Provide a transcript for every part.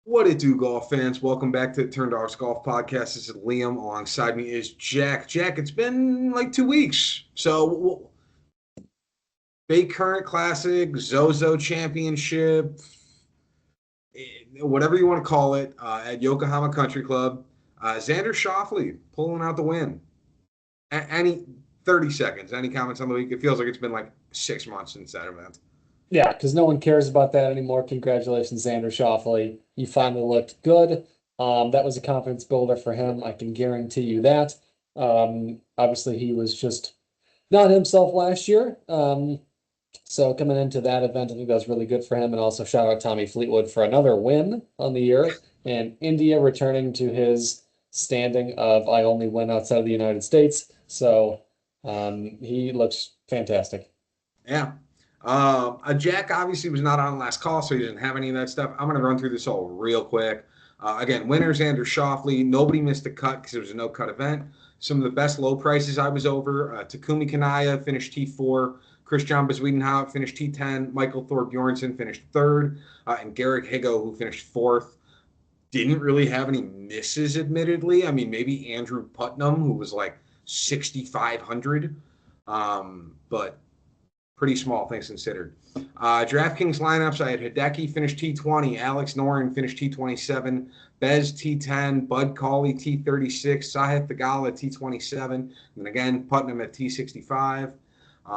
What it do, golf fans? Welcome back to the Turn Dogs Golf Podcast. This is Liam. Alongside me is Jack. Jack, it's been like 2 weeks. So, Bay Current Classic, Zozo Championship, whatever you want to call it, at Yokohama Country Club. Xander Schauffele pulling out the win. Any 30 seconds, any comments on the week? It feels like it's been like 6 months since that event. Yeah, because no one cares about that anymore. Congratulations, Xander Schauffele. You finally looked good. That was a confidence builder for him. I can guarantee you that. Obviously, he was just not himself last year. So coming into that event, I think that was really good for him. And also shout out Tommy Fleetwood for another win on the year. And India returning to his standing of I only win outside of the United States. So he looks fantastic. Yeah. Jack obviously was not on last call, so he didn't have any of that stuff. I'm going to run through this all real quick. Again, winners, Xander Schauffele. Nobody missed a cut because it was a no-cut event. Some of the best low prices I was over. Takumi Kanaya finished T4. Christian Bezuidenhout finished T10. Michael Thor Bjornsson finished third. And Garrick Higo, who finished fourth. Didn't really have any misses, admittedly. I mean, maybe Andrew Putnam, who was like 6,500. But pretty small, things considered. DraftKings lineups, I had Hideki finish T20, Alex Noren finished T27, Bez T10, Bud Cauley T36, Sahith Theegala T27, and then again, Putnam at T65.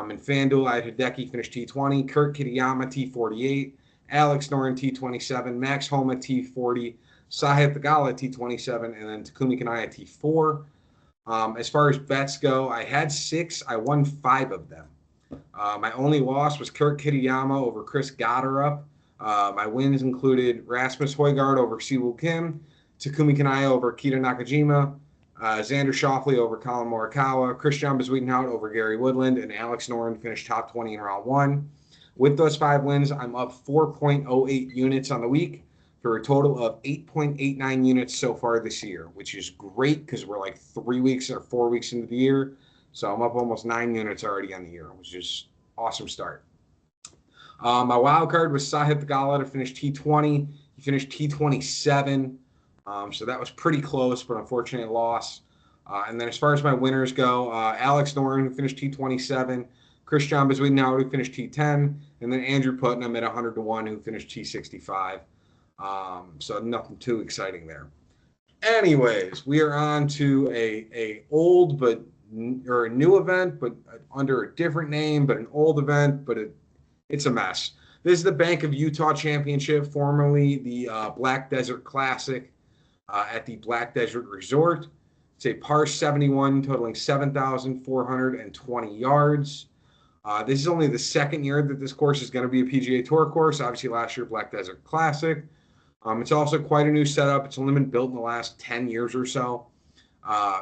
In FanDuel, I had Hideki finish T20, Kurt Kitayama T48, Alex Noren T27, Max Homa T40, Sahith Theegala T27, and then Takumi Kanaya T4. As far as bets go, I had six. I won five of them. My only loss was Kurt Kitayama over Chris Gotterup. My wins included Rasmus Højgaard over Siwoo Kim, Takumi Kanaya over Kita Nakajima, Xander Schauffele over Colin Morikawa, Christian Bezuidenhout over Gary Woodland, and Alex Noren finished top 20 in round one. With those five wins, I'm up 4.08 units on the week for a total of 8.89 units so far this year, which is great because we're like 3 weeks or 4 weeks into the year. So I'm up almost 9 units already on the year, which is awesome start. My wild card was Sahith Theegala to finish T20. He finished T27. So that was pretty close, but unfortunately loss. And then as far as my winners go, Alex Noren, who finished T27, Christian Bezuidenhout, who finished T10, and then Andrew Putnam at 100 to 1, who finished T65. So nothing too exciting there. Anyways, we are on to a old but or a new event, but under a different name, but an old event, but it's a mess. This is the Bank of Utah Championship, formerly the Black Desert Classic at the Black Desert Resort. It's a par 71 totaling 7,420 yards. This is only the second year that this course is going to be a PGA Tour course. Obviously, last year, Black Desert Classic. It's also quite a new setup. It's only been built in the last 10 years or so.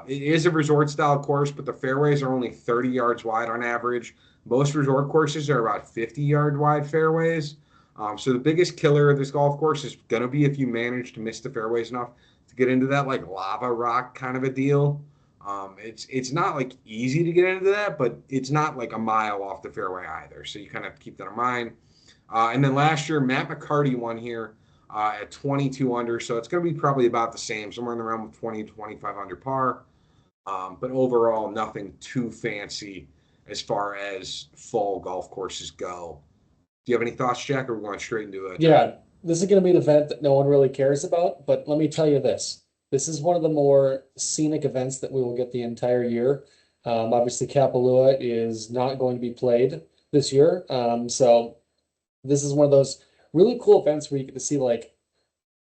It is a resort style course, but the fairways are only 30 yards wide on average. Most resort courses are about 50-yard wide fairways. So the biggest killer of this golf course is going to be if you manage to miss the fairways enough to get into that like lava rock kind of a deal. It's not like easy to get into that, but it's not like a mile off the fairway either. So you kind of have to keep that in mind. And then last year, Matt McCarty won here at 22 under. So it's going to be probably about the same, somewhere in the realm of 20 to 25 under par. But overall, nothing too fancy as far as fall golf courses go. Do you have any thoughts, Jack, or are we going straight into it? Yeah, this is going to be an event that no one really cares about, but let me tell you this. This is one of the more scenic events that we will get the entire year. Obviously, Kapalua is not going to be played this year. So this is one of those really cool events where you get to see like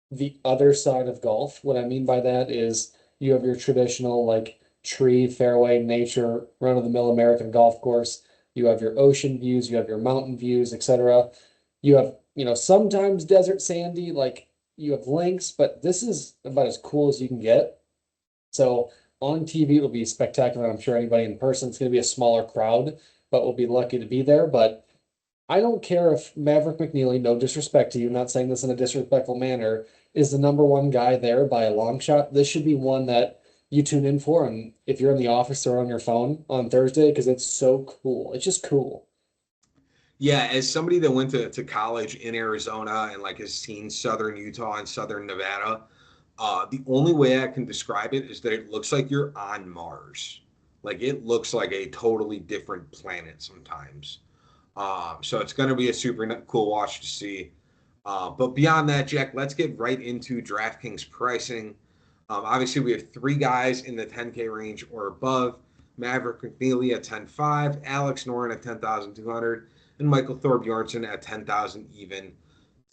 the other side of golf. What I mean by that is you have your traditional like tree, fairway, nature, run-of-the-mill American golf course. You have your ocean views, you have your mountain views, etc. You have, sometimes desert sandy, like you have links, but this is about as cool as you can get. So on TV, it'll be spectacular. I'm sure anybody in person, it's going to be a smaller crowd, but we'll be lucky to be there. But I don't care if Maverick McNeely, no disrespect to you, not saying this in a disrespectful manner, is the number one guy there by a long shot. This should be one that you tune in for, and if you're in the office or on your phone on Thursday, because it's so cool. It's just cool. Yeah, as somebody that went to college in Arizona and like has seen southern Utah and southern Nevada, the only way I can describe it is that it looks like you're on Mars. Like it looks like a totally different planet sometimes. So it's going to be a super cool watch to see. But beyond that, Jack, let's get right into DraftKings pricing. Obviously, we have three guys in the 10K range or above. Maverick McNeely at 10.5, Alex Noren at 10,200, and Michael Thorbjornsen at 10,000 even.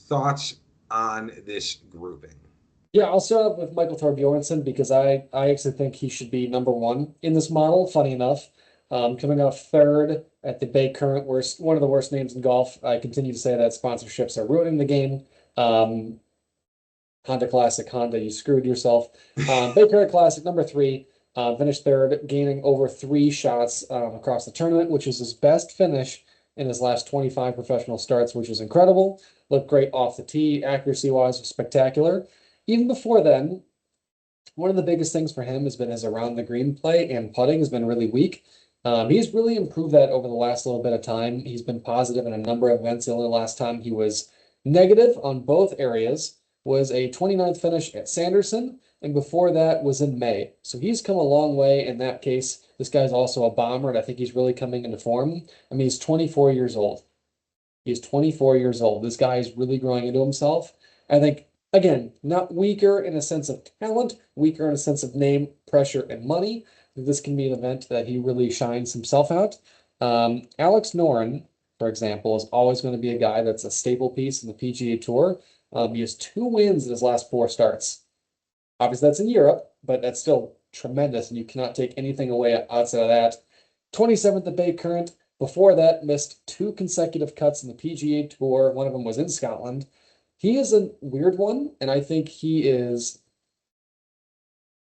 Thoughts on this grouping? Yeah, I'll start off with Michael Thorbjornsen because I actually think he should be number one in this model. Funny enough, coming off third at the Bay Current, worst one of the worst names in golf. I continue to say that sponsorships are ruining the game. Um, Honda Classic, Honda, you screwed yourself. Bay Current Classic number three, finished third, gaining over three shots across the tournament, which is his best finish in his last 25 professional starts, which is incredible. Looked great off the tee, accuracy wise, was spectacular. Even before then, one of the biggest things for him has been his around the green play, and putting has been really weak. He's really improved that over the last little bit of time. He's been positive in a number of events. The only last time he was negative on both areas was a 29th finish at Sanderson, and before that was in May. So he's come a long way in that case. This guy's also a bomber, and I think he's really coming into form. I mean, he's 24 years old. He's 24 years old. This guy is really growing into himself. I think, again, not weaker in a sense of talent, weaker in a sense of name, pressure, and money. This can be an event that he really shines himself out. Alex Noren, for example, is always going to be a guy that's a staple piece in the PGA Tour. He has two wins in his last four starts. Obviously, that's in Europe, but that's still tremendous, and you cannot take anything away outside of that. 27th at Bay Current. Before that, missed two consecutive cuts in the PGA Tour. One of them was in Scotland. He is a weird one, and I think he is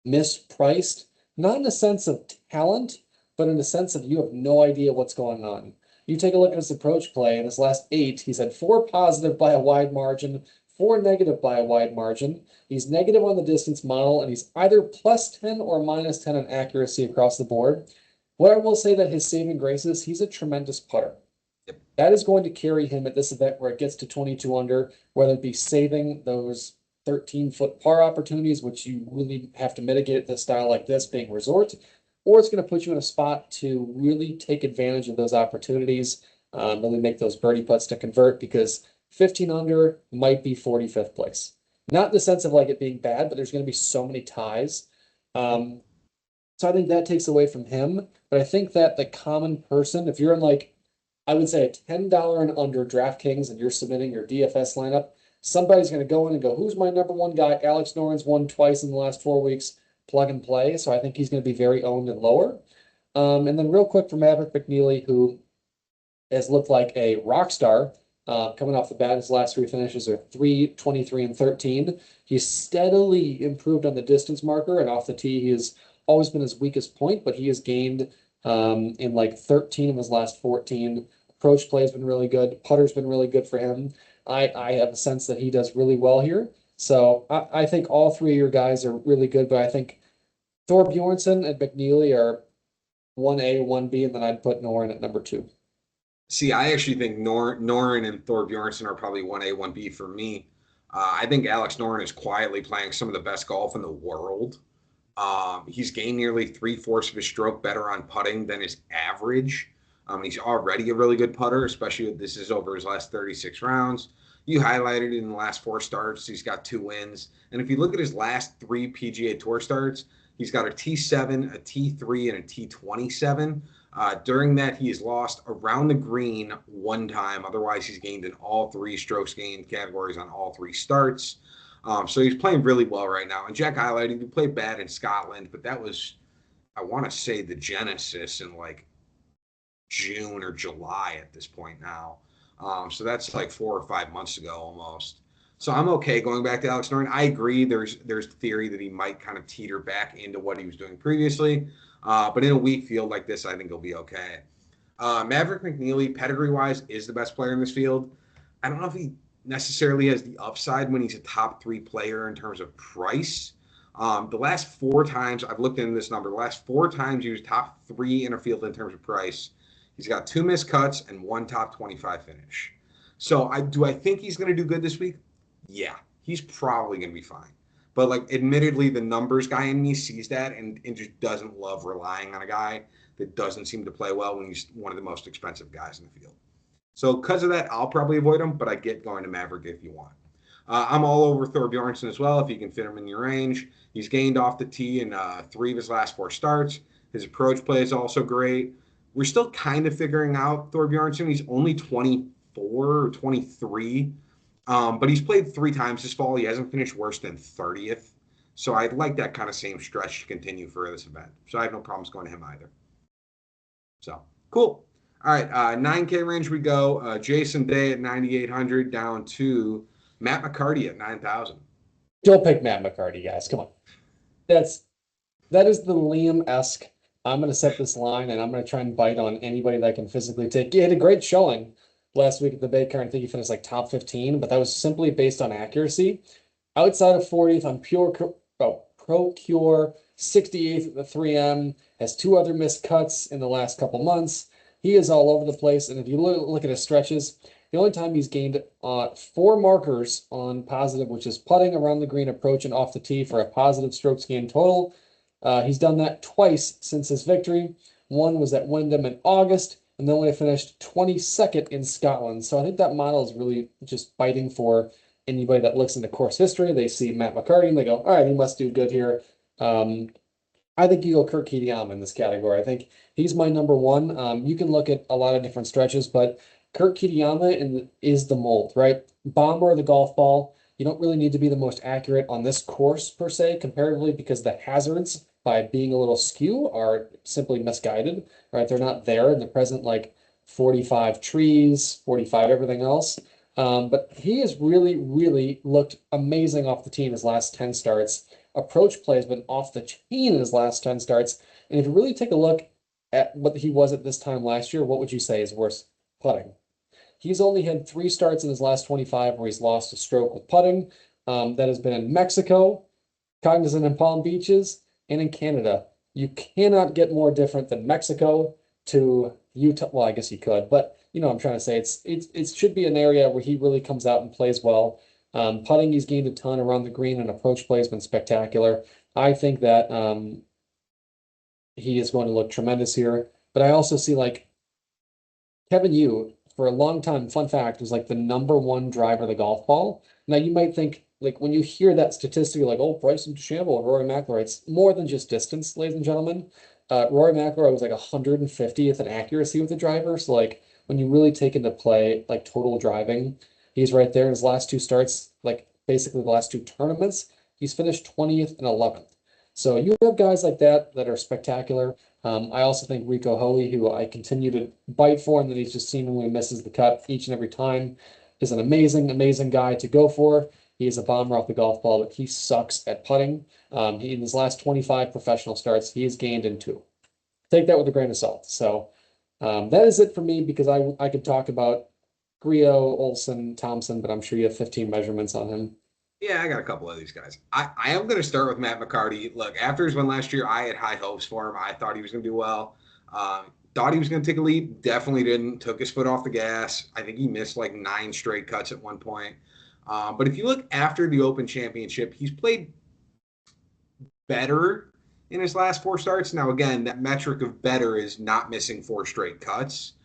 mispriced, not in a sense of talent, but in the sense of you have no idea what's going on. You take a look at his approach play in his last eight, he's had four positive by a wide margin, four negative by a wide margin. He's negative on the distance model, and he's either plus 10 or minus 10 on accuracy across the board. What I will say that his saving grace is he's a tremendous putter. Yep. That is going to carry him at this event where it gets to 22 under, whether it be saving those 13-foot par opportunities, which you really have to mitigate at this style like this, being resort, or it's going to put you in a spot to really take advantage of those opportunities, really make those birdie putts to convert, because 15 under might be 45th place. Not in the sense of like it being bad, but there's going to be so many ties. So I think that takes away from him. But I think that the common person, if you're in like, I would say a $10 and under DraftKings and you're submitting your DFS lineup, somebody's going to go in and go, who's my number one guy? Alex Noren's won twice in the last 4 weeks, plug and play. So I think he's going to be very owned and lower. And then real quick for Maverick McNeely, who has looked like a rock star coming off the bat. His last three finishes are 3, 23, and 13. He's steadily improved on the distance marker, and off the tee, he has always been his weakest point, but he has gained in like 13 of his last 14. Approach play has been really good. Putter's been really good for him. I have a sense that he does really well here. So I think all three of your guys are really good, but I think Thor Bjornsson and McNeely are 1A, 1B, and then I'd put Noren at number two. See, I actually think Noren and Thor Bjornsson are probably 1A, 1B for me. I think Alex Noren is quietly playing some of the best golf in the world. He's gained nearly 3/4 of his stroke better on putting than his average. He's already a really good putter, especially if this is over his last 36 rounds. You highlighted in the last four starts, he's got two wins. And if you look at his last three PGA Tour starts, he's got a T7, a T3, and a T27. During that, he has lost around the green one time. Otherwise, he's gained in all three strokes gained categories on all three starts. So he's playing really well right now. And Jack highlighted he played bad in Scotland, but that was, I want to say, the Genesis in like June or July at this point now. So that's like 4 or 5 months ago almost. So I'm okay going back to Alex Noren. I agree. There's theory that he might kind of teeter back into what he was doing previously, but in a weak field like this, I think he'll be okay. Maverick McNeely, pedigree wise, is the best player in this field. I don't know if he necessarily has the upside when he's a top three player in terms of price. The last four times I've looked into this number, the last four times he was top three in a field in terms of price, He's got 2 missed cuts and 1 top 25 finish. So I think he's going to do good this week? Yeah, he's probably going to be fine. But like, admittedly, the numbers guy in me sees that and just doesn't love relying on a guy that doesn't seem to play well when he's one of the most expensive guys in the field. So because of that, I'll probably avoid him, but I get going to Maverick if you want. I'm all over Thor Bjornsson as well if you can fit him in your range. He's gained off the tee in 3 of his last 4 starts. His approach play is also great. We're still kind of figuring out Thor Bjornsson. He's only 24 or 23, but he's played 3 times this fall. He hasn't finished worse than 30th. So I'd like that kind of same stretch to continue for this event. So I have no problems going to him either. So cool. All right, 9K range we go. Jason Day at 9,800 down to Matt McCarty at 9,000. Don't pick Matt McCarty, guys. Come on. That is the Liam-esque. I'm going to set this line, and I'm going to try and bite on anybody that I can physically take. He had a great showing last week at the Bay Card. I think he finished like top 15, but that was simply based on accuracy. Outside of 40th on Procure, 68th at the 3M, has 2 other missed cuts in the last couple months. He is all over the place, and if you look at his stretches, the only time he's gained 4 markers on positive, which is putting around the green, approach, and off the tee for a positive strokes gained total. He's done that twice since his victory. One was at Wyndham in August, and then when he finished 22nd in Scotland. So I think that model is really just biting for anybody that looks into course history. They see Matt McCarty and they go, all right, he must do good here. I think you go Kurt Kitayama in this category. I think he's my number one. You can look at a lot of different stretches, but Kurt Kitayama is the mold, right? Bomber of the golf ball. You don't really need to be the most accurate on this course per se, comparatively, because the hazards by being a little skew are simply misguided, right? They're not there in the present, like 45 trees, 45 everything else. But he has really, really looked amazing off the tee in his last 10 starts. Approach play has been off the chain in his last 10 starts. And if you really take a look at what he was at this time last year, what would you say is worse putting? He's only had 3 starts in his last 25 where he's lost a stroke with putting. That has been in Mexico, Cognizant and Palm Beaches, and in Canada. You cannot get more different than Mexico to Utah. Well, I guess you could, but you know what I'm trying to say. It should be an area where he really comes out and plays well. Putting, he's gained a ton around the green, and approach play has been spectacular. I think that he is going to look tremendous here. But I also see like Kevin Yu, for a long time, fun fact, was like the number 1 driver of the golf ball. Now you might think, like when you hear that statistic, you're like, oh, Bryson DeChambeau and Rory McIlroy. It's more than just distance, ladies and gentlemen. Rory McIlroy was like 150th in accuracy with the driver. So like when you really take into play like total driving, he's right there in his last 2 starts, like basically the last 2 tournaments. He's finished 20th and 11th. So you have guys like that that are spectacular. I also think Rico Hoey, who I continue to bite for, and that he just seemingly misses the cut each and every time, is an amazing, amazing guy to go for. He is a bomber off the golf ball, but he sucks at putting. In his last 25 professional starts, he has gained in 2. Take that with a grain of salt. So that is it for me, because I could talk about Griot, Olson, Thompson, but I'm sure you have 15 measurements on him. Yeah, I got a couple of these guys. I am going to start with Matt McCarty. Look, after his win last year, I had high hopes for him. I thought he was going to do well. Thought he was going to take a lead. Definitely didn't. Took his foot off the gas. I think he missed like 9 straight cuts at one point. But if you look after the Open Championship, he's played better in his last 4 starts. Now, again, that metric of better is not missing 4 straight cuts.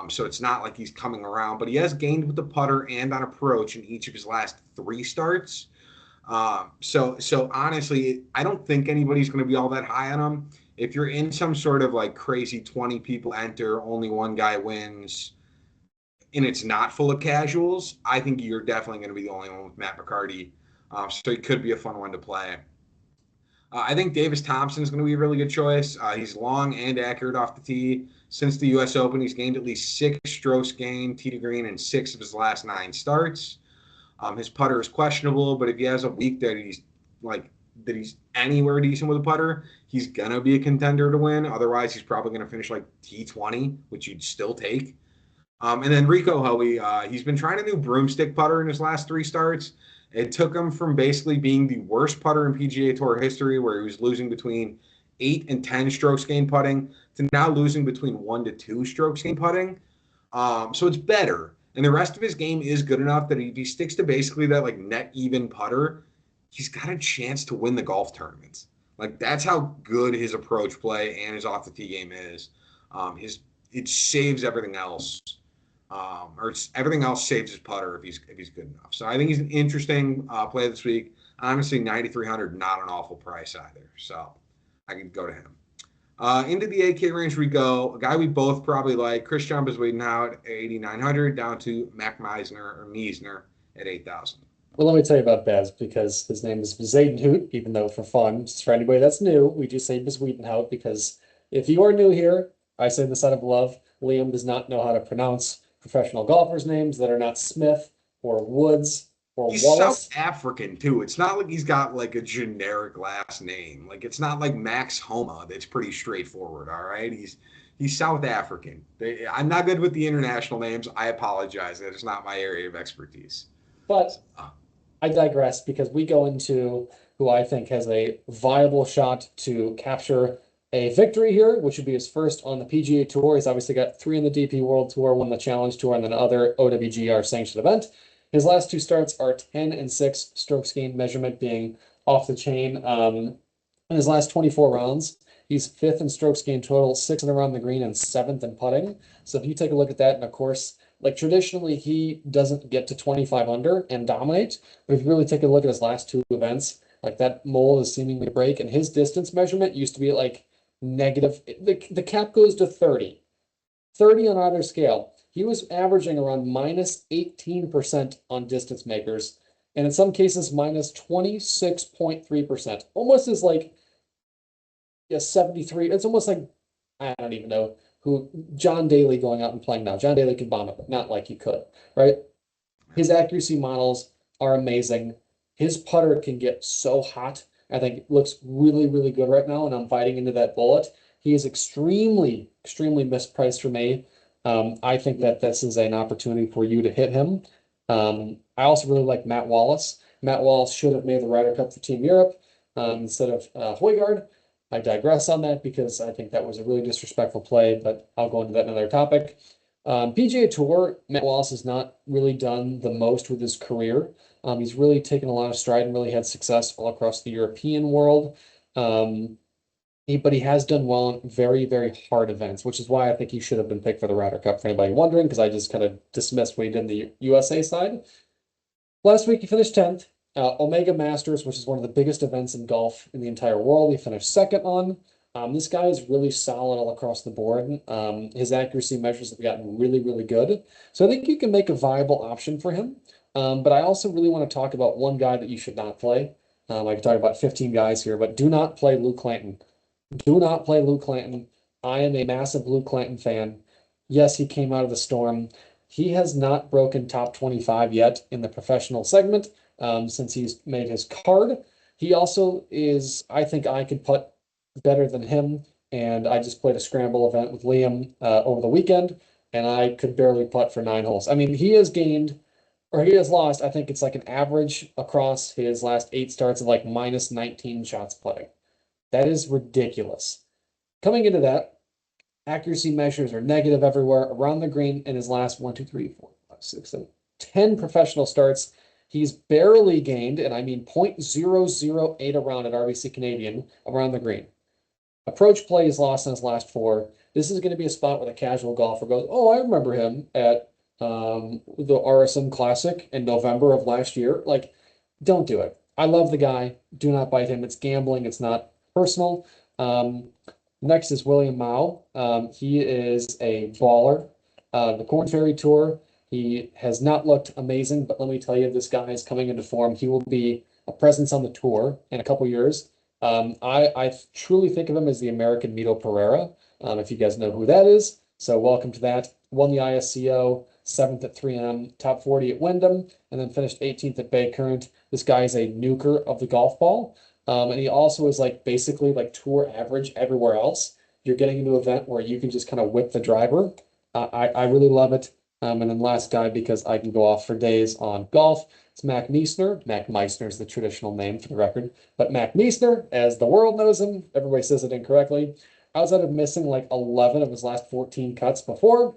So it's not like he's coming around, but he has gained with the putter and on approach in each of his last 3 starts. So honestly, I don't think anybody's going to be all that high on him. If you're in some sort of like crazy 20 people enter, only 1 guy wins, and it's not full of casuals, I think you're definitely going to be the only one with Matt McCarty. So he could be a fun one to play. I think Davis Thompson is going to be a really good choice. He's long and accurate off the tee. Since the U.S. Open, he's gained at least 6 strokes gained, tee to green, in 6 of his last 9 starts. His putter is questionable, but if he has a week that he's anywhere decent with a putter, he's gonna be a contender to win. Otherwise, he's probably gonna finish like T20, which you'd still take. And then Rico Hoey, he's been trying a new broomstick putter in his last 3 starts. It took him from basically being the worst putter in PGA Tour history, where he was losing between 8 and 10 strokes gained putting to now losing between 1 to 2 strokes gained putting. So it's better. And the rest of his game is good enough that if he sticks to basically that like net even putter, he's got a chance to win the golf tournaments. Like that's how good his approach play and his off the tee game is. His it saves everything else, or everything else saves his putter if he's good enough. So I think he's an interesting play this week. Honestly, 9,300, not an awful price either. So I could go to him. Into the 8K range we go. A guy we both probably like. Chris John is waiting out at 8,900 down to Mac Meisner at 8,000. Well, let me tell you about Bez because his name is Zaydenhout, even though for fun, just for anybody that's new, we just say Bezwedenhout because if you are new here, I say this out of love. Liam does not know how to pronounce professional golfers' names that are not Smith or Woods or He's Wallace. South African too. It's not like he's got like a generic last name. Like it's not like Max Homa. That's pretty straightforward. All right, he's South African. I'm not good with the international names. I apologize. That is not my area of expertise. But I digress because we go into who I think has a viable shot to capture a victory here, which would be his first on the PGA Tour. He's obviously got 3 in the DP World Tour, 1 the Challenge Tour, and then other OWGR sanctioned event. His last 2 starts are 10 and 6 strokes gained measurement being off the chain. In his last 24 rounds, he's 5th in strokes gained total, 6th around the green, and 7th in putting. So if you take a look at that, and of course, like traditionally, he doesn't get to 25 under and dominate. But if you really take a look at his last 2 events, like that mold is seemingly to break, and his distance measurement used to be at like negative. The cap goes to 30. 30 on either scale. He was averaging around minus 18% on distance makers, and in some cases, minus 26.3%. Almost as like a 73. It's almost like, I don't even know who, John Daly going out and playing now. John Daly could bomb it, but not like he could, right? His accuracy models are amazing. His putter can get so hot. I think it looks really, really good right now, and I'm fighting into that bullet. He is extremely, extremely mispriced for me. I think that this is an opportunity for you to hit him. I also really like Matt Wallace. Matt Wallace should have made the Ryder Cup for Team Europe instead of Højgaard. I digress on that because I think that was a really disrespectful play, but I'll go into that in another topic. PGA Tour, Matt Wallace has not really done the most with his career. He's really taken a lot of stride and really had success all across the European world. But he has done well in very, very hard events, which is why I think he should have been picked for the Ryder Cup for anybody wondering, because I just kind of dismissed what he did in the USA side. Last week, he finished 10th. Omega Masters, which is one of the biggest events in golf in the entire world, he finished 2nd on. This guy is really solid all across the board. His accuracy measures have gotten really, really good. So I think you can make a viable option for him. But I also really want to talk about one guy that you should not play. I could talk about 15 guys here, but do not play Luke Clanton. Do not play Luke Clanton. I am a massive Luke Clanton fan. Yes, he came out of the storm. He has not broken top 25 yet in the professional segment since he's made his card. He also is, I think I could putt better than him. And I just played a scramble event with Liam over the weekend, and I could barely putt for 9 holes. I mean, he has gained, or he has lost, I think it's like an average across his last 8 starts of like minus 19 shots putting. That is ridiculous. Coming into that, accuracy measures are negative everywhere around the green in his last 1, 2, 3, 4, 5, 6, 7, 10 professional starts. He's barely gained, and I mean 0.008 around at RBC Canadian around the green. Approach play is lost in his last 4. This is going to be a spot where the casual golfer goes, oh, I remember him at the RSM Classic in November of last year. Like, don't do it. I love the guy. Do not bite him. It's gambling. It's not personal. Next is William Mao. He is a baller. The Corn Ferry Tour, he has not looked amazing, but let me tell you, this guy is coming into form. He will be a presence on the tour in a couple years. I truly think of him as the American Mito Pereira, if you guys know who that is. So welcome to that. Won the ISCO, 7th at 3M, top 40 at Wyndham, and then finished 18th at Bay Current. This guy is a nuker of the golf ball. And he also is like basically like tour average everywhere else. You're getting into an event where you can just kind of whip the driver. I really love it. And then last guy, because I can go off for days on golf, It's Mac Meisner. Mac Meisner is the traditional name for the record, but Mac Meisner, as the world knows him, everybody says it incorrectly. Outside of missing like 11 of his last 14 cuts before,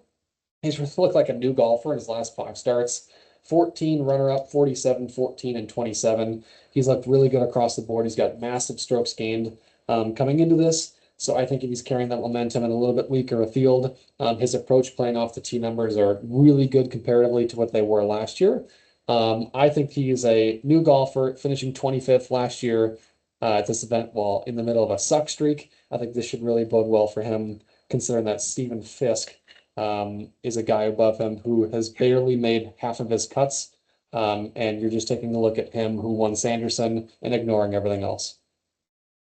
he's looked like a new golfer in his last 5 starts. 14 runner-up, 47, 14, and 27. He's looked really good across the board. He's got massive strokes gained coming into this. So I think if he's carrying that momentum in a little bit weaker a field, his approach playing off the tee numbers are really good comparatively to what they were last year. I think he is a new golfer, finishing 25th last year at this event while in the middle of a suck streak. I think this should really bode well for him, considering that Stephen Fisk is a guy above him who has barely made half of his cuts. And you're just taking a look at him who won Sanderson and ignoring everything else.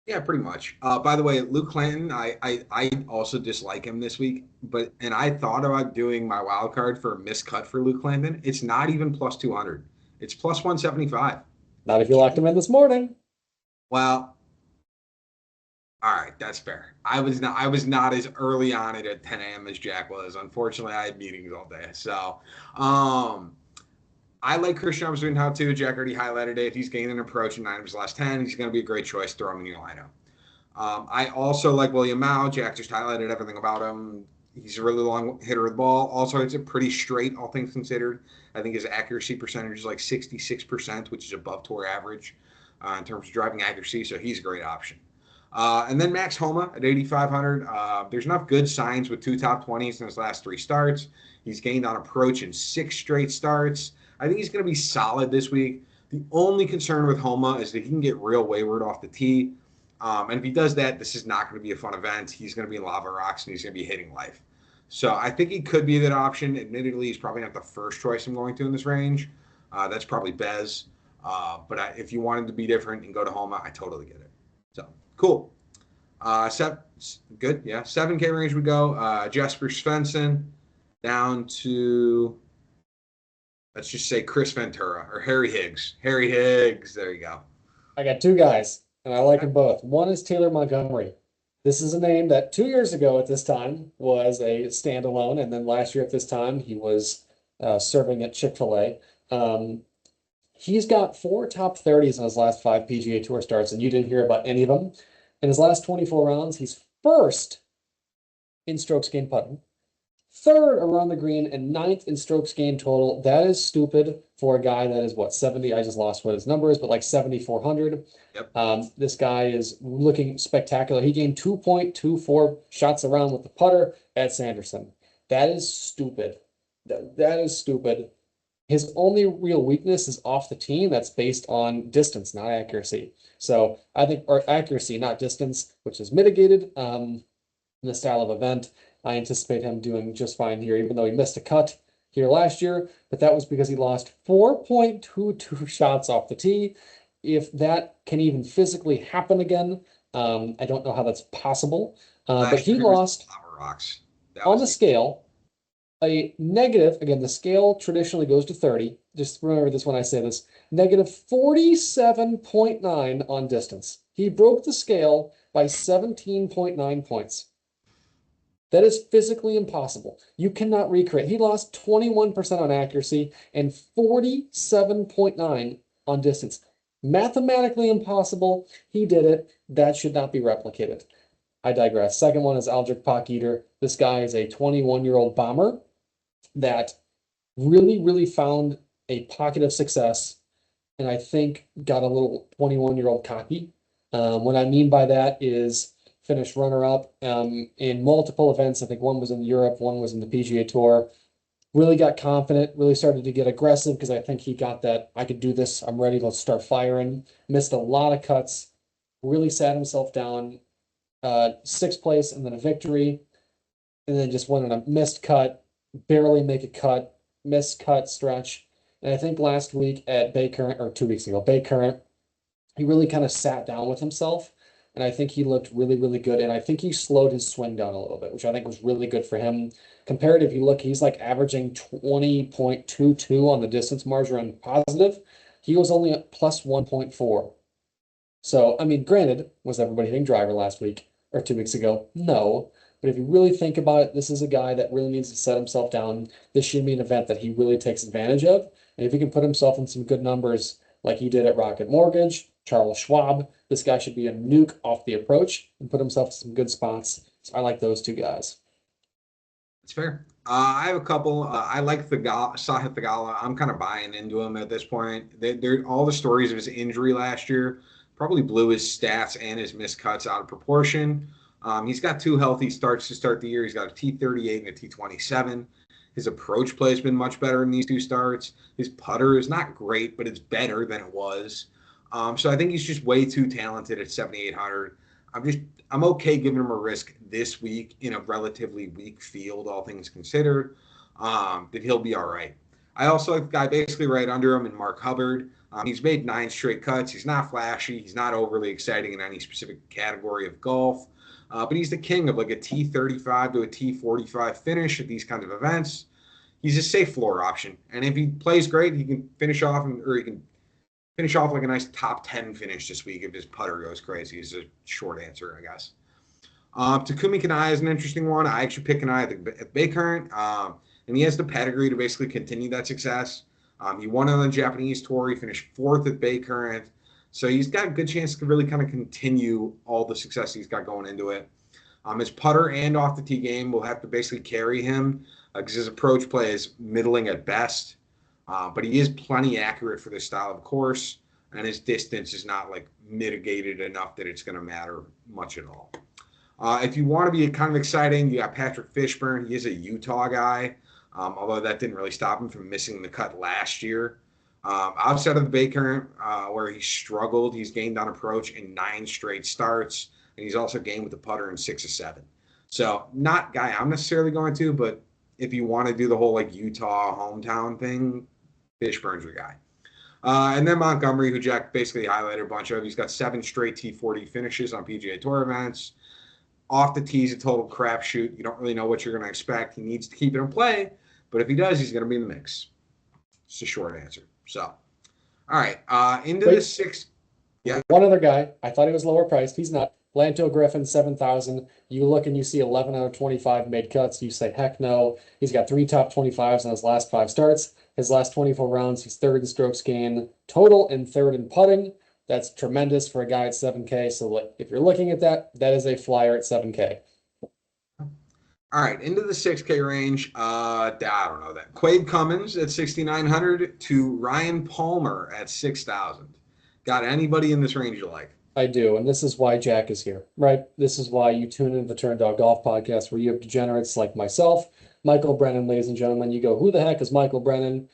Yeah, pretty much. By the way, Luke Clanton, I also dislike him this week, and I thought about doing my wild card for a miscut for Luke Clanton. It's not even plus 200. It's plus 175. Not if you locked him in this morning. Well, all right, that's fair. I was not as early on it at 10 a.m. as Jack was. Unfortunately, I had meetings all day. So, I like Christian Obstinado too. Jack already highlighted it. He's gained an approach in 9 of his last 10. He's going to be a great choice. Throw him in your lineup. I also like William Mao. Jack just highlighted everything about him. He's a really long hitter of the ball. Also, it's a pretty straight, all things considered. I think his accuracy percentage is like 66%, which is above tour average in terms of driving accuracy. So he's a great option. And then Max Homa at 8,500. There's enough good signs with 2 top 20s in his last 3 starts. He's gained on approach in 6 straight starts. I think he's going to be solid this week. The only concern with Homa is that he can get real wayward off the tee. And if he does that, this is not going to be a fun event. He's going to be in lava rocks and he's going to be hitting life. So I think he could be a good option. Admittedly, he's probably not the first choice I'm going to in this range. That's probably Bez. If you wanted to be different and go to Homa, I totally get it. So cool. Good. Yeah. 7K range we go. Jesper Svensson down to, let's just say Chris Ventura or Harry Higgs. Harry Higgs. There you go. I got 2 guys, and I like them both. One is Taylor Montgomery. This is a name that 2 years ago at this time was a standalone, and then last year at this time he was serving at Chick-fil-A. He's got 4 top 30s in his last 5 PGA Tour starts, and you didn't hear about any of them. In his last 24 rounds, he's first in strokes gained putting, 3rd around the green, and 9th in strokes gained total. That is stupid for a guy that is, what, 70? I just lost what his number is, but like 7,400. Yep. This guy is looking spectacular. He gained 2.24 shots around with the putter at Sanderson. That is stupid. That is stupid. His only real weakness is off the tee. That's based on distance, not accuracy. So I think, or accuracy, not distance, which is mitigated in the style of event. I anticipate him doing just fine here, even though he missed a cut here last year, but that was because he lost 4.22 shots off the tee. If that can even physically happen again, I don't know how that's possible. But he lost on the scale a negative, again, the scale traditionally goes to 30. Just remember this when I say this, negative 47.9 on distance. He broke the scale by 17.9 points. That is physically impossible. You cannot recreate. He lost 21% on accuracy and 47.9 on distance. Mathematically impossible. He did it. That should not be replicated. I digress. Second one is Aldrich Pocketer. This guy is a 21-year-old bomber that really found a pocket of success, and I think got a little 21-year-old cocky. What I mean by that is finished runner-up in multiple events. I think one was in Europe, one was in the PGA Tour. Really got confident, really started to get aggressive because I think he got that, I could do this, I'm ready, let's start firing. Missed a lot of cuts, really sat himself down. 6th place and then a victory, and then just went on a missed cut, barely make a cut, missed cut stretch. And I think last week at Bay Current, or 2 weeks ago, Bay Current, he really kind of sat down with himself. And I think he looked really good. And I think he slowed his swing down a little bit, which I think was really good for him. Compared, if you look, he's like averaging 20.22 on the distance margin on positive. He was only at plus 1.4. So, I mean, granted, was everybody hitting driver last week or 2 weeks ago? No. But if you really think about it, this is a guy that really needs to set himself down. This should be an event that he really takes advantage of. And if he can put himself in some good numbers like he did at Rocket Mortgage, Charles Schwab, this guy should be a nuke off the approach and put himself in some good spots. So I like those two guys. It's fair. I have a couple. I like Sahith Thagala. I'm kind of buying into him at this point. They're all the stories of his injury last year probably blew his stats and his missed cuts out of proportion. He's got two healthy starts to start the year. He's got a T38 and a T27. His approach play has been much better in these two starts. His putter is not great, but it's better than it was. So I think he's just way too talented at 7,800. I'm okay giving him a risk this week in a relatively weak field, all things considered. That he'll be all right. I also like the guy basically right under him in Mark Hubbard. He's made 9 straight cuts. He's not flashy. He's not overly exciting in any specific category of golf. But he's the king of like a T35 to a T45 finish at these kinds of events. He's a safe floor option. And if he plays great, he can finish off like a nice top 10 finish this week if his putter goes crazy is a short answer, I guess. Takumi Kanai is an interesting one. I actually picked Kanai at Bay Current, and he has the pedigree to basically continue that success. He won on the Japanese tour. He finished 4th at Bay Current. So he's got a good chance to really kind of continue all the success he's got going into it. His putter and off the tee game will have to basically carry him because his approach play is middling at best. But he is plenty accurate for this style of course, and his distance is not like mitigated enough that it's going to matter much at all. If you want to be kind of exciting, you got Patrick Fishburne. He is a Utah guy, although that didn't really stop him from missing the cut last year. Outside of the Bay Current, where he struggled, he's gained on approach in 9 straight starts, and he's also gained with the putter in 6 of 7. So not guy I'm necessarily going to, but if you want to do the whole like Utah hometown thing, Fishburne's the guy. And then Montgomery, who Jack basically highlighted a bunch of. He's got 7 straight T40 finishes on PGA Tour events. Off the tee's a total crapshoot. You don't really know what you're going to expect. He needs to keep it in play, but if he does, he's going to be in the mix. It's a short answer. So, all right, into the 6th. Yeah. One other guy, I thought he was lower priced. He's not. Lanto Griffin, 7,000. You look and you see 11 out of 25 made cuts. You say, heck no. He's got 3 top 25s in his last 5 starts. His last 24 rounds, he's 3rd in strokes gained total and 3rd in putting. That's tremendous for a guy at 7K. So if you're looking at that, that is a flyer at 7K. All right, into the 6K range. I don't know that. Quade Cummins at 6,900 to Ryan Palmer at 6,000. Got anybody in this range you like? I do, and this is why Jack is here, right? This is why you tune into the Turn Dog Golf Podcast, where you have degenerates like myself, Michael Brennan, ladies and gentlemen. You go, who the heck is Michael Brennan?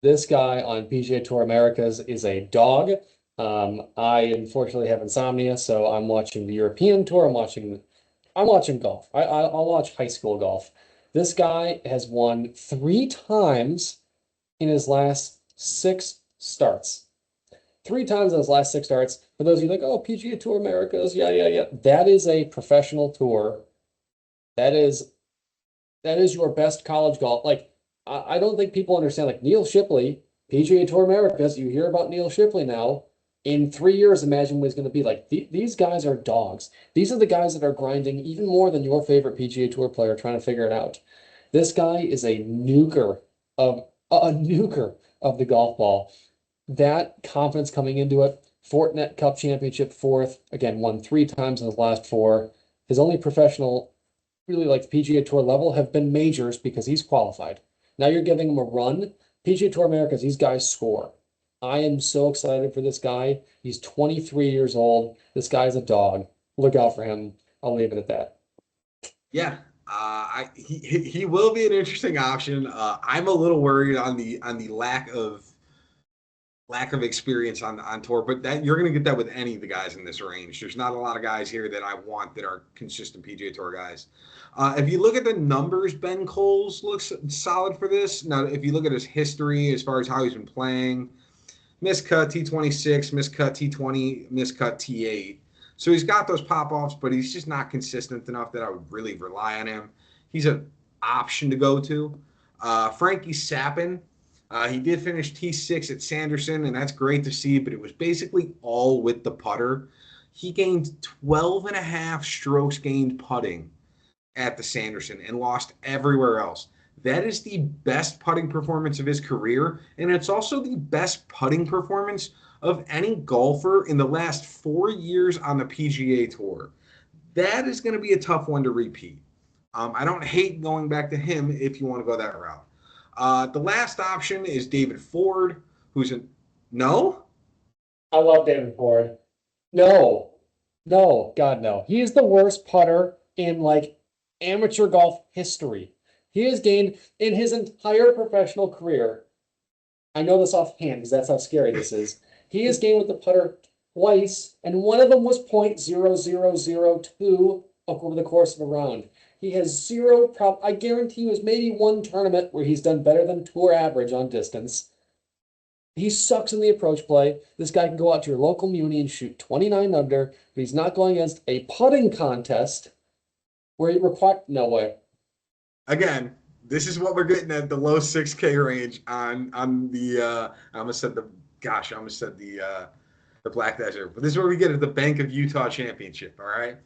This guy on PGA Tour Americas is a dog. I unfortunately have insomnia, so I'm watching the European Tour. I'm watching golf. I'll watch high school golf. This guy has won 3 times in his last 6 starts. 3 times in his last 6 starts. For those of you like, oh, PGA Tour Americas, yeah. That is a professional tour. That is your best college golf. Like, I don't think people understand. Like Neil Shipley, PGA Tour Americas. You hear about Neil Shipley now. In 3 years, imagine what he's going to be like. These guys are dogs. These are the guys that are grinding even more than your favorite PGA Tour player trying to figure it out. This guy is a nuker of the golf ball. That confidence coming into it. Fortinet Cup Championship 4th. Again, won 3 times in his last 4. His only professional, really like the PGA Tour level, have been majors because he's qualified. Now you're giving him a run. PGA Tour Americas, these guys score. I am so excited for this guy. He's 23 years old. This guy's a dog. Look out for him. I'll leave it at that. Yeah, he will be an interesting option. I'm a little worried on the lack of experience on tour, but that you're going to get that with any of the guys in this range. There's not a lot of guys here that I want that are consistent PGA Tour guys. If you look at the numbers, Ben Coles looks solid for this. Now, if you look at his history as far as how he's been playing, miscut T26, miscut T20, miscut T8. So he's got those pop-offs, but he's just not consistent enough that I would really rely on him. He's an option to go to. Frankie Sappin, he did finish T6 at Sanderson, and that's great to see, but it was basically all with the putter. He gained 12 and a half strokes gained putting at the Sanderson and lost everywhere else. That is the best putting performance of his career, and it's also the best putting performance of any golfer in the last 4 years on the PGA Tour. That is going to be a tough one to repeat. I don't hate going back to him if you want to go that route. The last option is David Ford, who's a no. I love David Ford. No, no, God, no. He is the worst putter in like amateur golf history. He has gained in his entire professional career. I know this offhand because that's how scary this is. He has gained with the putter twice, and one of them was 0.0002 over the course of a round. He has zero prob. I guarantee you, there's maybe one tournament where he's done better than tour average on distance. He sucks in the approach play. This guy can go out to your local muni and shoot 29 under, but he's not going against a putting contest where he require no way. Again, this is what we're getting at the low 6K range on the I almost said the Black Desert. But this is where we get at the Bank of Utah Championship, all right?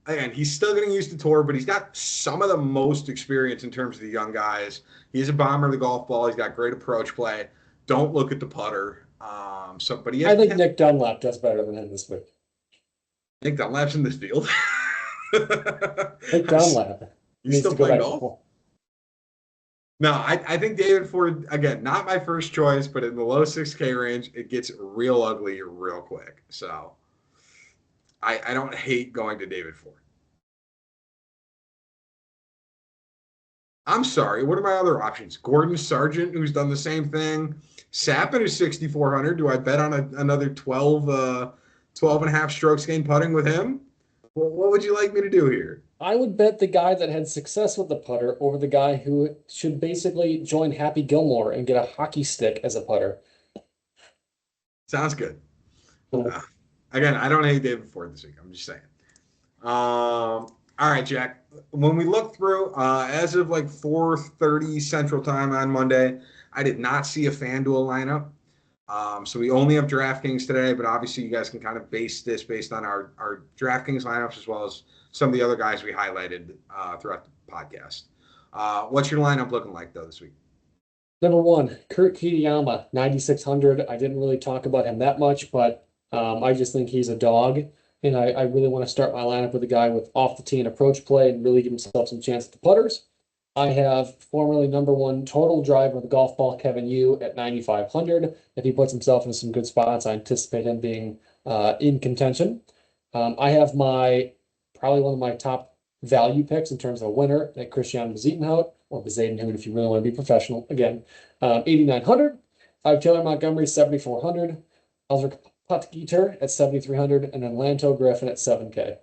Again, he's still getting used to tour, but he's got some of the most experience in terms of the young guys. He's a bomber of the golf ball. He's got great approach play. Don't look at the putter. But he has, I think Nick Dunlap does better than him this week. Nick Dunlap's in this field. Nick Dunlap You needs still to go playing back. golf? No, I think David Ford, again, not my first choice, but in the low 6K range, it gets real ugly real quick. So I don't hate going to David Ford. I'm sorry. What are my other options? Gordon Sargent, who's done the same thing. Sappin is 6,400. Do I bet on another 12 and a half strokes gained putting with him? What would you like me to do here? I would bet the guy that had success with the putter over the guy who should basically join Happy Gilmore and get a hockey stick as a putter. Sounds good. So, Again, I don't hate David Ford this week. I'm just saying. All right, Jack. When we look through, as of like 4:30 Central Time on Monday, I did not see a FanDuel lineup. So we only have DraftKings today, but obviously you guys can kind of base this based on our DraftKings lineups as well as some of the other guys we highlighted throughout the podcast. What's your lineup looking like, though, this week? number one, Kurt Kitayama, 9,600. I didn't really talk about him that much, but I just think he's a dog. And I really want to start my lineup with a guy with off the tee and approach play and really give himself some chance at the putters. I have formerly number one total driver of the golf ball, Kevin Yu, at 9,500. If he puts himself in some good spots, I anticipate him being in contention. I have probably one of my top value picks in terms of a winner at Christian Bezuidenhout, or Bezuidenhout if you really want to be professional. Again, 8,900. I have Taylor Montgomery, 7,400. Aldrich Potgieter at 7,300, and then Lanto Griffin at 7K.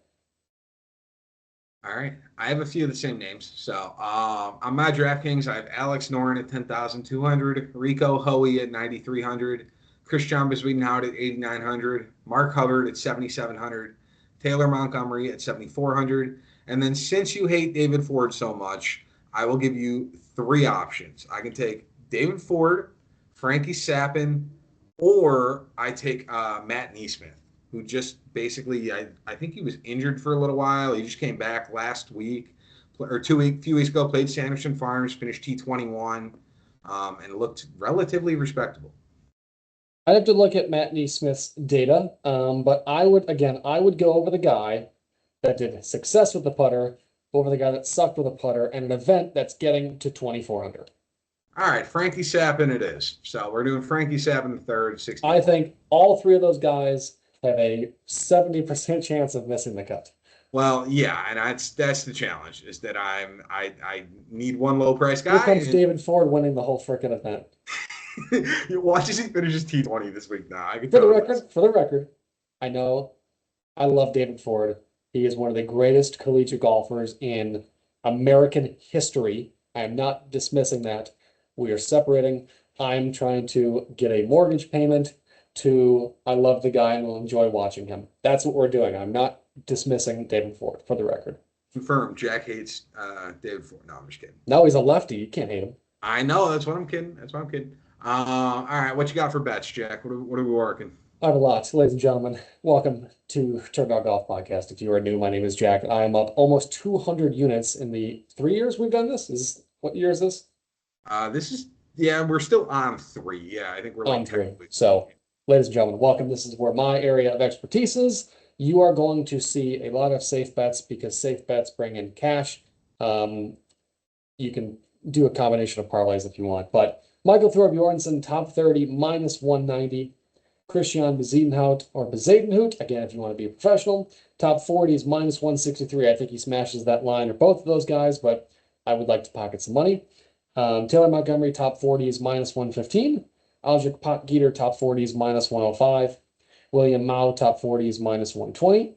All right. I have a few of the same names. So on my DraftKings, I have Alex Noren at 10,200, Rico Hoey at 9,300, Christian Bezuidenhout at 8,900, Mark Hubbard at 7,700, Taylor Montgomery at 7,400. And then since you hate David Ford so much, I will give you three options. I can take David Ford, Frankie Sappin, or I take Matt Neesmith, who just basically, I think he was injured for a little while. He just came back last week or few weeks ago, played Sanderson Farms, finished T21, and looked relatively respectable. I'd have to look at Matt Neesmith's data, but I would go over the guy that did success with the putter over the guy that sucked with a putter and an event that's getting to 2,400. All right, Frankie Sappin it is. So we're doing Frankie Sappin the third, 60. I think all three of those guys have a 70% chance of missing the cut. Well, yeah, and that's the challenge is that I need one low price guy. Here comes David Ford winning the whole freaking event. Watch as he finishes T20 this week now. For the record, I know I love David Ford. He is one of the greatest collegiate golfers in American history. I am not dismissing that. We are separating. I'm trying to get a mortgage payment to I love the guy and will enjoy watching him. That's what we're doing. I'm not dismissing David Ford, for the record. Confirmed. Jack hates David Ford. No, I'm just kidding. No, he's a lefty. You can't hate him. I know. That's what I'm kidding. All right. What you got for bets, Jack? What are we working? I have a lot. Ladies and gentlemen, welcome to Turned Out Golf Podcast. If you are new, my name is Jack. I am up almost 200 units in the 3 years we've done this. What year is this? This is, yeah, we're still on 3. Yeah, I think we're like On three. technically. So, ladies and gentlemen, welcome. This is where my area of expertise is. You are going to see a lot of safe bets because safe bets bring in cash. Um, you can do a combination of parlays if you want. But Michael Thorbjornsson, top 30, minus 190. Christian Bezadenhout, again, if you want to be a professional, top 40 is minus 163. I think he smashes that line, or both of those guys, but I would like to pocket some money. Taylor Montgomery, top 40 is minus 115. Aldrich Potgieter, top 40 is minus 105. William Mao, top 40 is minus 120.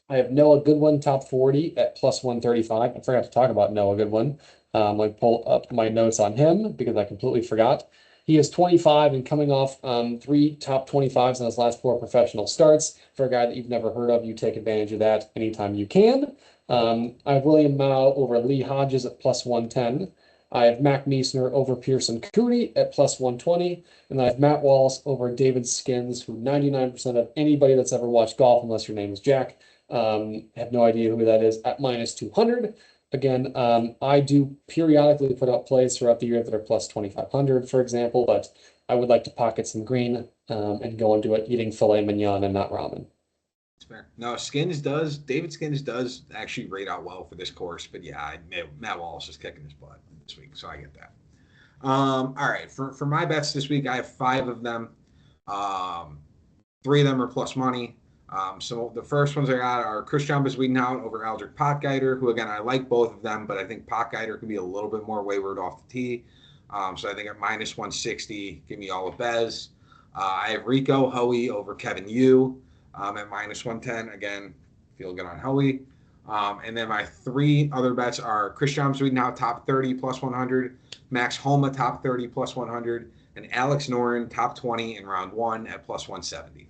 I have Noah Goodwin, top 40 at plus 135. I forgot to talk about Noah Goodwin. I pull up my notes on him because I completely forgot. He is 25 and coming off 3 top 25s in his last 4 professional starts. For a guy that you've never heard of, you take advantage of that anytime you can. I have William Mao over Lee Hodges at plus 110. I have Mac Meisner over Pearson Cooney at plus 120. And I have Matt Wallace over David Skins, who 99% of anybody that's ever watched golf, unless your name is Jack, have no idea who that is, at minus 200. Again, I do periodically put out plays throughout the year that are plus 2,500, for example, but I would like to pocket some green and go into it eating filet mignon and not ramen. That's fair. No, David Skins does actually rate out well for this course, but yeah, Matt Wallace is kicking his butt this week, so I get that. All right, for my bets this week, I have 5 of them. 3 of them are plus money. So the first ones I got are Christian Bezuidenhout over Aldrich Potgieter, who again I like both of them, but I think Potgieter can be a little bit more wayward off the tee. So I think at minus 160, give me all of Bez. I have Rico Hoey over Kevin Yu at minus 110. Again, feel good on Hoey. And then my 3 other bets are Christian Bezuidenhout top 30 plus 100, Max Homa top 30 plus 100, and Alex Noren top 20 in round 1 at plus 170.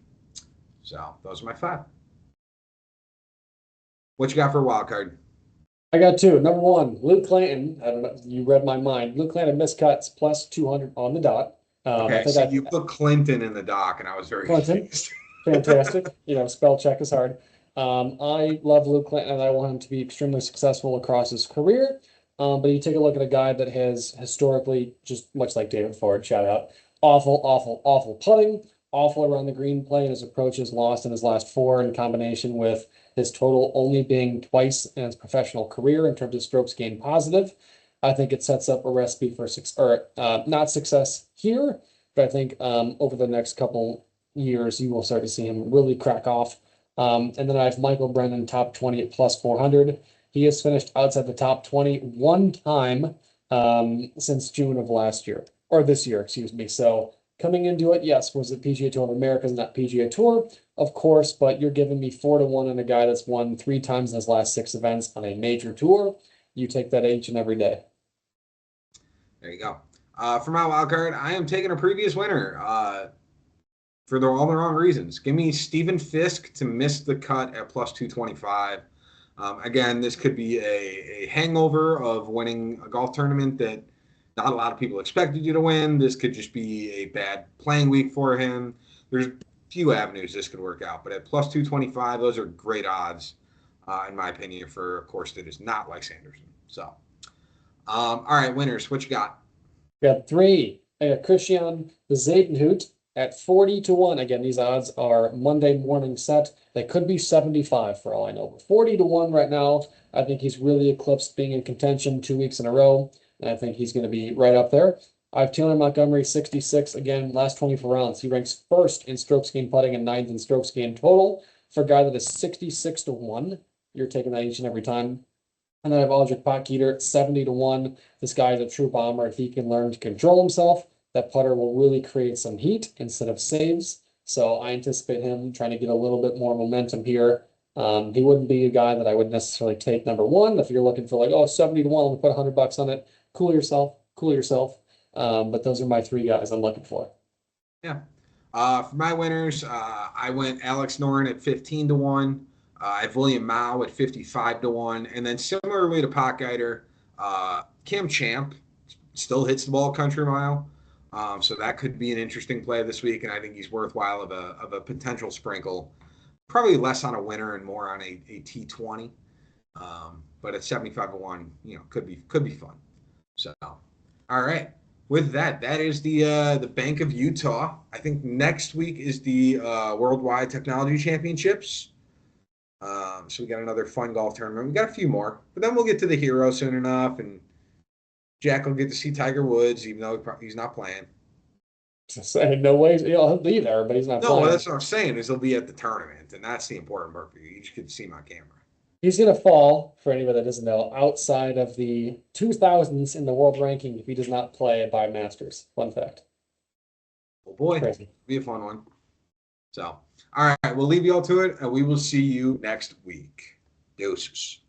So those are my 5. What you got for a wild card? I got 2. Number 1, Luke Clanton. I don't know, you read my mind. Luke Clanton miscuts plus 200 on the dot. I Okay, think so you put Clinton in the dock, and I was very Clinton, confused. fantastic. Spell check is hard. I love Luke Clinton, and I want him to be extremely successful across his career. But you take a look at a guy that has historically, just much like David Ford, shout out, awful, awful, awful putting, awful around the green play, and his approach is lost in his last 4 in combination with his total only being twice in his professional career in terms of strokes gained positive. I think it sets up a recipe for not success here, but I think over the next couple years, you will start to see him really crack off. And then I have Michael Brennan, top 20 at plus 400. He has finished outside the top 20 one time since June of last year, or this year, excuse me. So coming into it, yes, was it PGA Tour of Americas, not PGA Tour, of course, but you're giving me 4-1 on a guy that's won 3 times in his last 6 events on a major tour. You take that each and every day. There you go. For my wild card, I am taking a previous winner for all the wrong reasons. Give me Stephen Fisk to miss the cut at plus 225. Again, this could be a hangover of winning a golf tournament that not a lot of people expected you to win. This could just be a bad playing week for him. There's a few avenues this could work out, but at plus 225, those are great odds, in my opinion, for a course that is not like Sanderson. So, all right, winners, what you got? We got 3. I got Christian Bezadenhout at 40-1. Again, these odds are Monday morning set. They could be 75 for all I know, but 40-1 right now. I think he's really eclipsed being in contention 2 weeks in a row, and I think he's going to be right up there. I have Taylor Montgomery, 66. Again, last 24 rounds. He ranks first in strokes gained putting and 9th in strokes gained total. For a guy that is 66-1, you're taking that each and every time. And then I have Aldrich Potgieter at 70-1. This guy is a true bomber. If he can learn to control himself, that putter will really create some heat instead of saves. So I anticipate him trying to get a little bit more momentum here. He wouldn't be a guy that I would necessarily take number 1. If you're looking for like, oh, 70-1, let me put $100 on it. Cool yourself, cool yourself. But those are my 3 guys I'm looking for. Yeah. For my winners, I went Alex Noren at 15-1. I have William Mao at 55-1. And then similarly to Potgieter, Cam Champ still hits the ball country mile. So that could be an interesting play this week, and I think he's worthwhile of a potential sprinkle. Probably less on a winner and more on a T20. But at 75-1, could be fun. So, all right. With that, that is the Bank of Utah. I think next week is the Worldwide Technology Championships. So we got another fun golf tournament. We got a few more, but then we'll get to the Hero soon enough, and Jack will get to see Tiger Woods, even though he's not playing. In no ways, he'll be there, but he's not No, playing. that's what I'm saying is he'll be at the tournament, and that's the important part for you. You just get to see him on camera. He's going to fall, for anybody that doesn't know, outside of the 2000s in the world ranking if he does not play by Masters. Fun fact. Oh boy, Crazy. be a fun one. So, all right, we'll leave you all to it, and we will see you next week. Deuces.